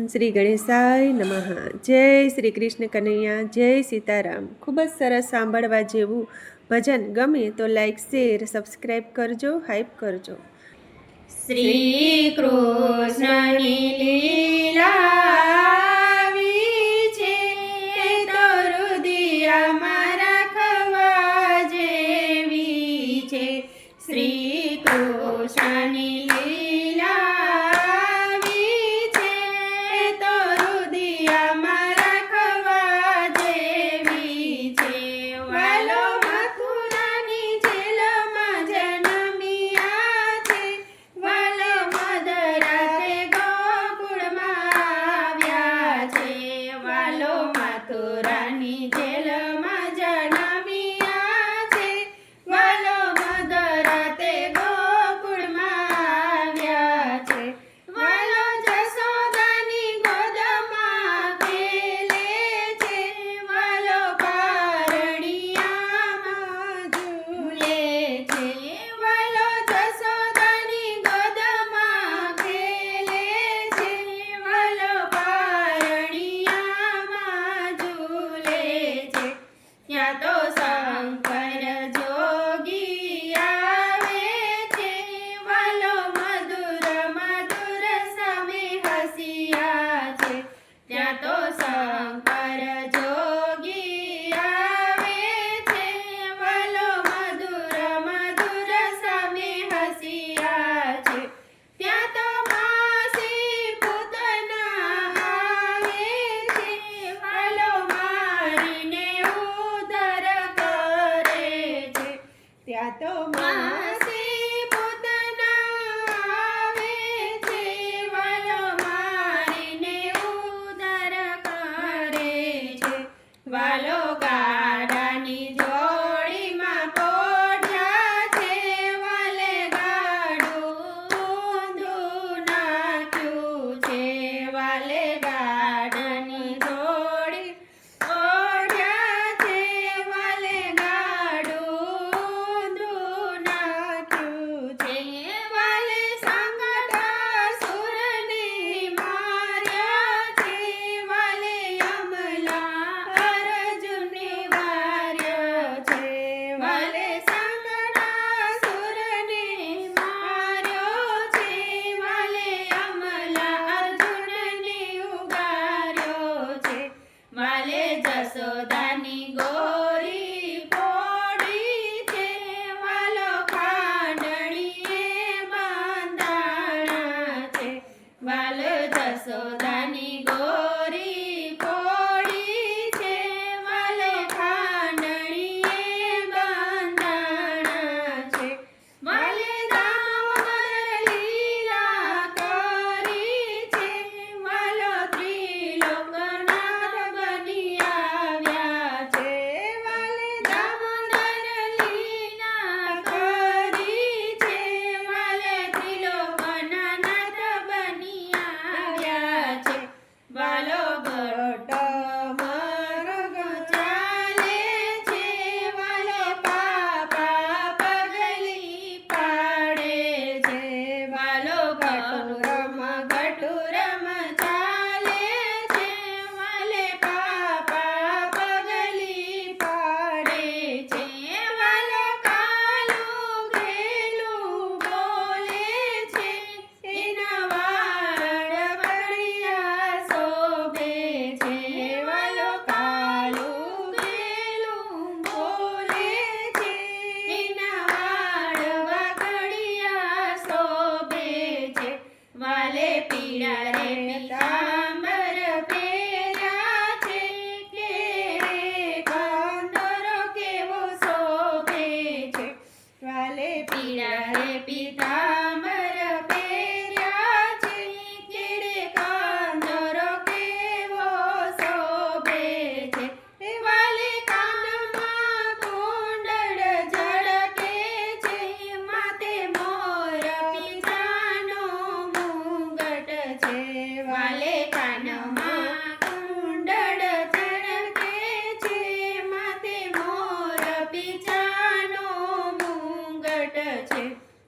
શ્રી ગણેશાય નમઃ. જય શ્રી કૃષ્ણ કનૈયા, જય સીતારામ. ખૂબ જ સરસ સાંભળવા જેવું ભજન ગમે તો લાઈક, શેર, સબસ્ક્રાઈબ કરજો, હાઈપ કરજો. શ્રી કૃષ્ણની લીલા છે તો હૃદયમાં રાખવા જેવી છે. શ્રી કૃષ્ણની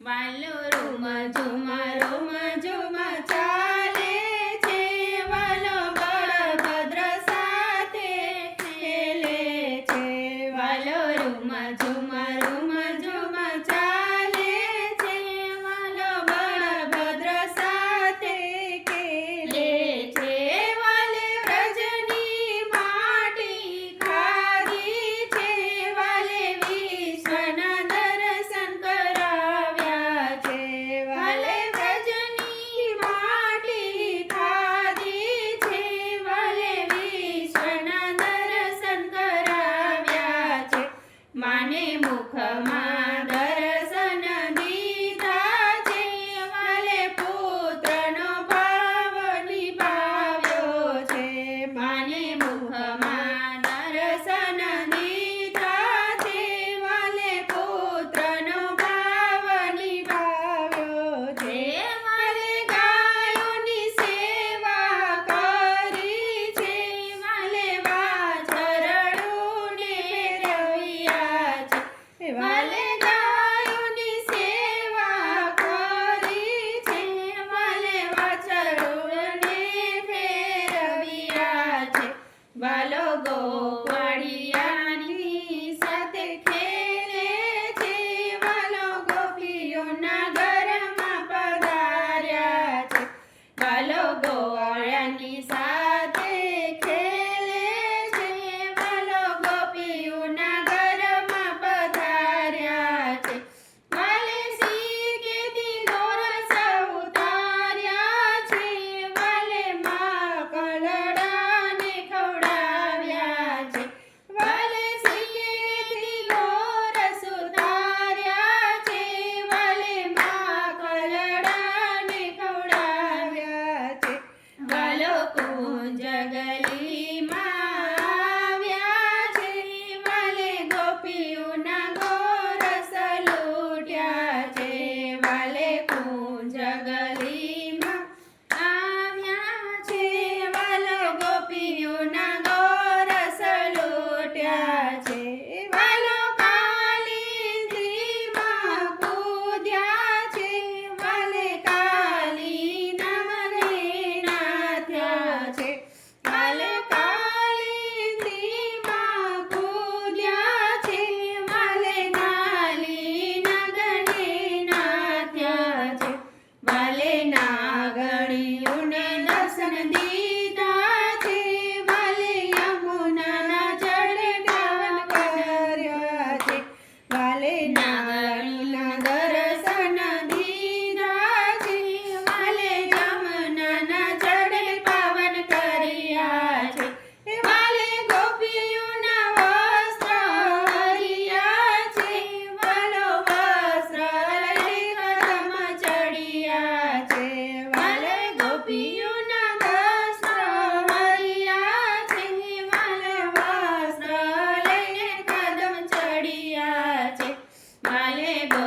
વાલો રૂમ ઝુમ ચાલે છે.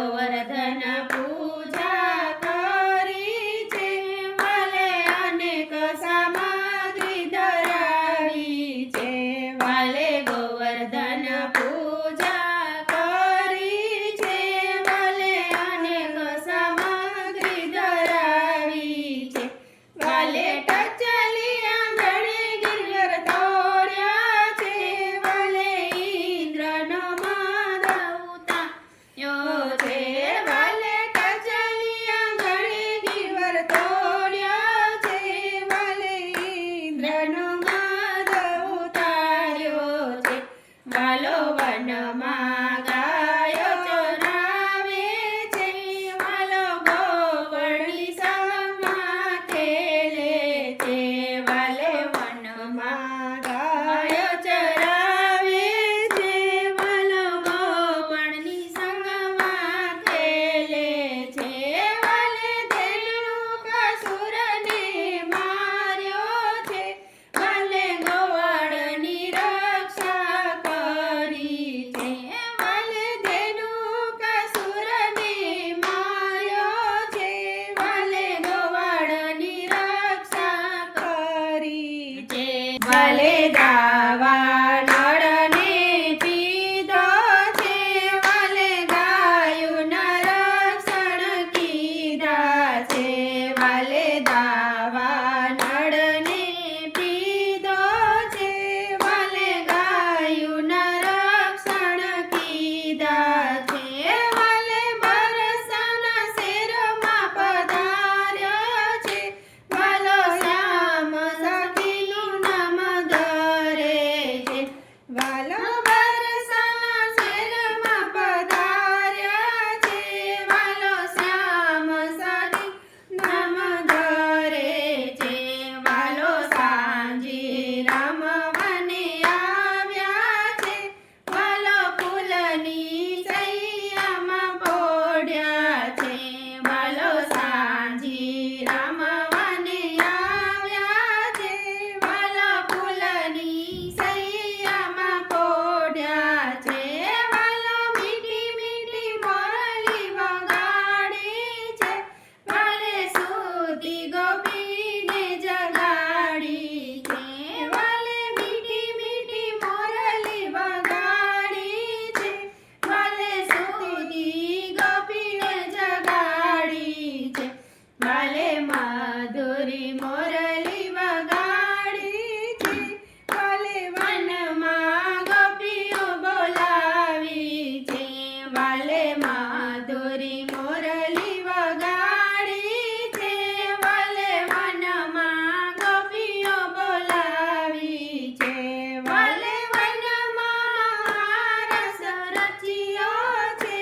ગોવર્ધન પૂજા કરી છે વાલે અનેક સામગ્રી ધરાવી છે વાલે ગોવર્ધન પૂજા કરી છે વાલે અનેક સામગ્રી ધરાવી છે વાલે ટચલી આંગણે ગિરવર તોડ્યા છે વાલે ઇન્દ્રનો માધવતાયો છે વાલે ટચલી આંગણે ગિરવર તોડ્યા છે વાલે ઇન્દ્રનો માધવતાયો છે વાલો વનમાં ગાયો ચરાવે છે વાલો ગોવર્ધની સંગમાં ખેલે છે વાલે વનમાં ગાયો ચરાવે છે વાલો ગોવર્ધની સંગમાં ખેલે છે વાલે ધેનુકાસુરને માર્યો છે વાલે ગોવાળની રક્ષા કરી છે વાલે ધેનુકાસુરને માર્યો છે વાલે ગોવાળની રક્ષા કરી છે વાલે દાવાનળને પીધો છે વાલે ગાયોના રક્ષણ કીધા છે વાલે દાવાનળને પીધો છે વાલે ગાયોના રક્ષણ કીધા છે વાલે બરસાના શેરમાં પધાર્યો છે વાલો શ્યામ સખીનું નામ ધરે છે વાલો બરસાના શેરમાં પધાર્યા છે વાલો શ્યામ સખી નામ ધરે છે વાલો સાંજી રમવાને આવ્યા છે વાલો ફૂલની સૈયામાં પોઢ્યા છે વાલો સાંજી રમવાને આવ્યા છે વાલો ફૂલની સૈયામાં પોઢ્યા છે વાલો મીઠી મીઠી મોરલી વગાડે છે વાલે સૂતી ગોપીને જગાડી છે વાલે મીઠી મીઠી મોરલી વગાડી છે વાલે સૂતી ગોપીને જગાડી છે વાલે માધુરી મોરલી વગાડી છે વાલે વનમાં ગોપીઓ બોલાવી છે વાલે માધુરી મોરલી વગાડી છે વાલે વનમાં ગોપીઓ બોલાવી છે વાલે વનમાં રસ રચ્યો છે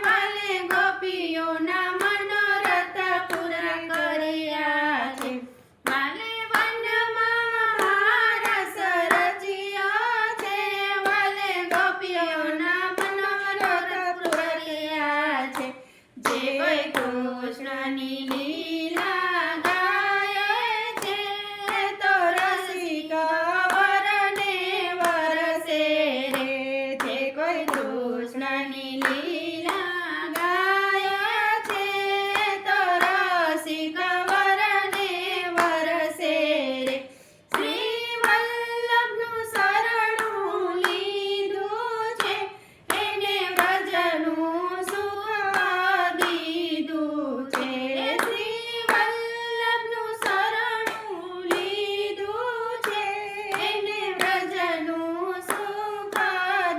વાલે ગોપીઓના મનોરથ પૂરા કર્યા છે વાલે વનમાં રસ રચ્યો છે વાલે ગોપીઓના મનોરથ પૂરા કર્યા છે જે કોઈ કૃષ્ણની લીલા ગાય છે તો રસિક વરને વરસે રે જે કોઈ કૃષ્ણની લીલા ગાય છે તો રસિક વરને વરસે રે શ્રી વલ્લભનું શરણું લીધું છે એને વ્રજનું સુખ દીધું છે શ્રી વલ્લભનું શરણું લીધું છે એને વ્રજનું સુખ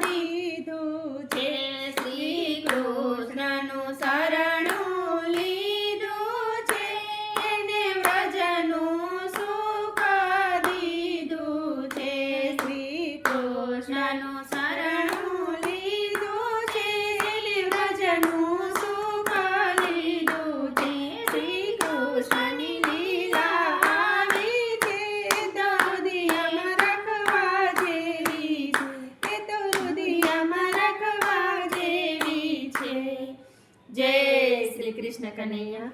દીધું છે શ્રી કૃષ્ણનું શરણું લીધું છે એને વ્રજનું સુખ દીધું છે શ્રી કૃષ્ણનું શરણું લીધું છે એને વ્રજનું સુખ લીધું છે શ્રી કૃષ્ણની લીલા આવી છે તો હૃદયમાં રાખવા જેવી છે તો હૃદયમાં રાખવા જેવી છે જય શ્રી કૃષ્ણ કનૈયા